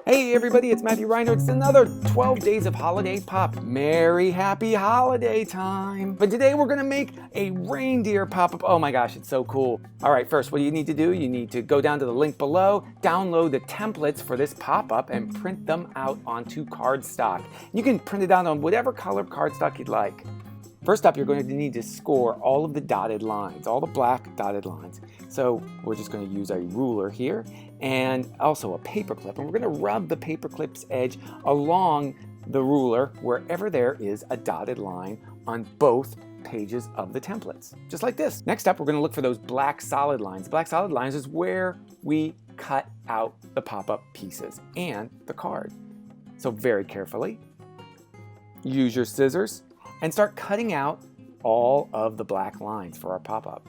Hey everybody, it's Matthew Reinhart. It's another 12 days of holiday pop. Merry happy holiday time. But today we're gonna make a reindeer pop-up. Oh my gosh, it's so cool. All right, first, what do? You need to go down to the link below, download the templates for this pop-up and print them out onto cardstock. You can print it out on whatever color cardstock you'd like. First up, you're going to need to score all of the dotted lines, all the black dotted lines. So we're just going to use a ruler here and also a paper clip. And we're going to rub the paper clip's edge along the ruler wherever there is a dotted line on both pages of the templates, just like this. Next up, we're going to look for those black solid lines. Black solid lines is where we cut out the pop-up pieces and the card. So very carefully, use your scissors and start cutting out all of the black lines for our pop-up.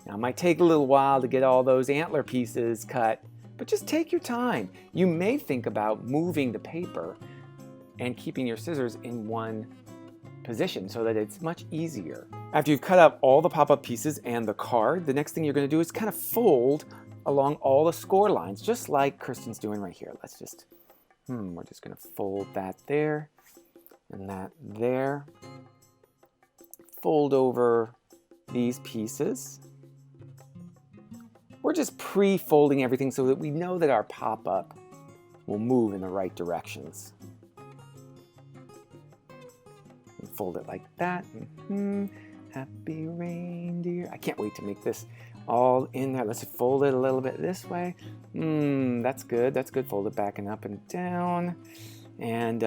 Now, it might take a little while to get all those antler pieces cut, but just take your time. You may think about moving the paper and keeping your scissors in one position so that it's much easier. After you've cut out all the pop-up pieces and the card, the next thing you're going to do is kind of fold along all the score lines, just like Kristen's doing right here. Let's just, we're just going to fold that there and that there. Fold over these pieces. We're just pre-folding everything so that we know that our pop-up will move in the right directions. And fold it like that. Happy reindeer. I can't wait to make this all in there. Let's fold it a little bit this way. That's good. That's good. Fold it back and up and down. And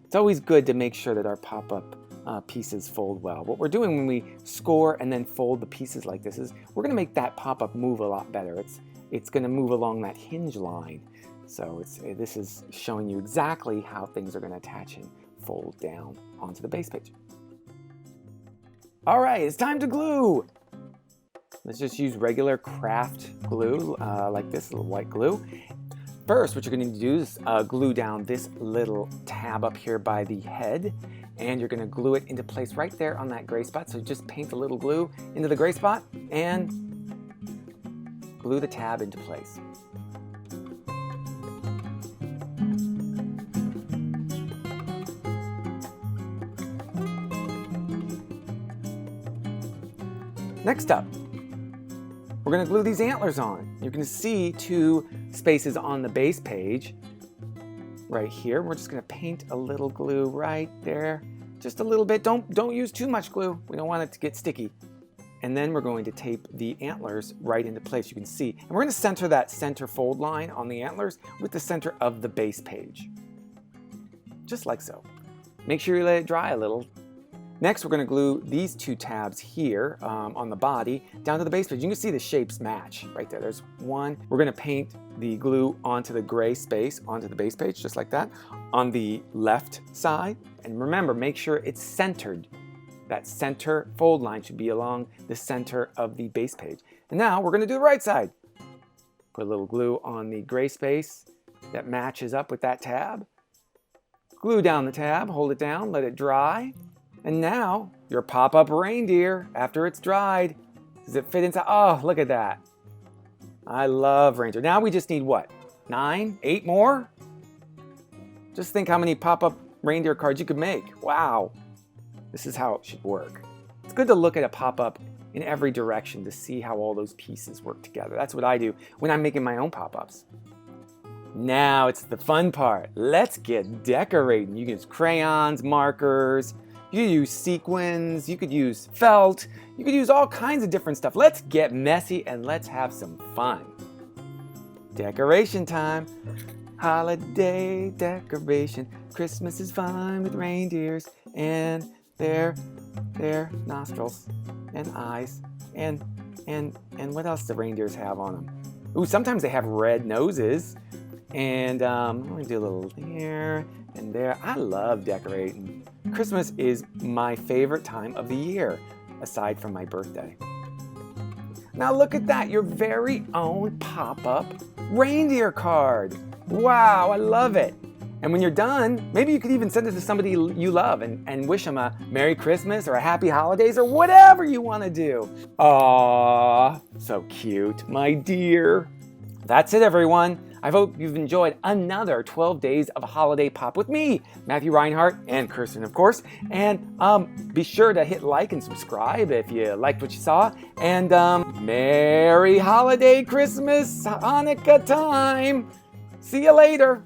it's always good to make sure that our pop-up pieces fold well. What we're doing when we score and then fold the pieces like this is we're going to make that pop-up move a lot better. It's going to move along that hinge line. So this is showing you exactly how things are going to attach and fold down onto the base page. All right, it's time to glue. Let's just use regular craft glue like this, little white glue. First, what you're going to do is glue down this little tab up here by the head, and you're going to glue it into place right there on that gray spot. So just paint a little glue into the gray spot and glue the tab into place. Next up, we're going to glue these antlers on. You're going to see two spaces on the base page right here. We're just going to paint a little glue right there, just a little bit. Don't use too much glue. We don't want it to get sticky. And then we're going to tape the antlers right into place. You can see, and we're going to center that center fold line on the antlers with the center of the base page, just like so. Make sure you let it dry a little. Next, we're going to glue these two tabs here on the body down to the base page. You can see the shapes match right there. There's one. We're going to paint the glue onto the gray space onto the base page, just like that, on the left side. And remember, make sure it's centered. That center fold line should be along the center of the base page. And now we're going to do the right side. Put a little glue on the gray space that matches up with that tab. Glue down the tab, hold it down, let it dry. And now, your pop-up reindeer, after it's dried, does it fit inside? Oh, look at that. I love reindeer. Now we just need what? 9, 8 more? Just think how many pop-up reindeer cards you could make. Wow. This is how it should work. It's good to look at a pop-up in every direction to see how all those pieces work together. That's what I do when I'm making my own pop-ups. Now it's the fun part. Let's get decorating. You can use crayons, markers. You could use sequins, you could use felt, you could use all kinds of different stuff. Let's get messy and let's have some fun. Decoration time. Holiday decoration. Christmas is fun with reindeers and their nostrils and eyes and what else do reindeers have on them? Ooh, sometimes they have red noses. And I'm gonna do a little here and there. I love decorating. Christmas is my favorite time of the year, aside from my birthday. Now look at that, your very own pop-up reindeer card. Wow, I love it. And when you're done, maybe you could even send it to somebody you love and wish them a Merry Christmas or a Happy Holidays or whatever you want to do. Aww, so cute, my dear. That's it, everyone. I hope you've enjoyed another 12 days of holiday pop with me, Matthew Reinhart, and Kirsten, of course. And be sure to hit like and subscribe if you liked what you saw. And Merry Holiday Christmas Hanukkah time. See you later.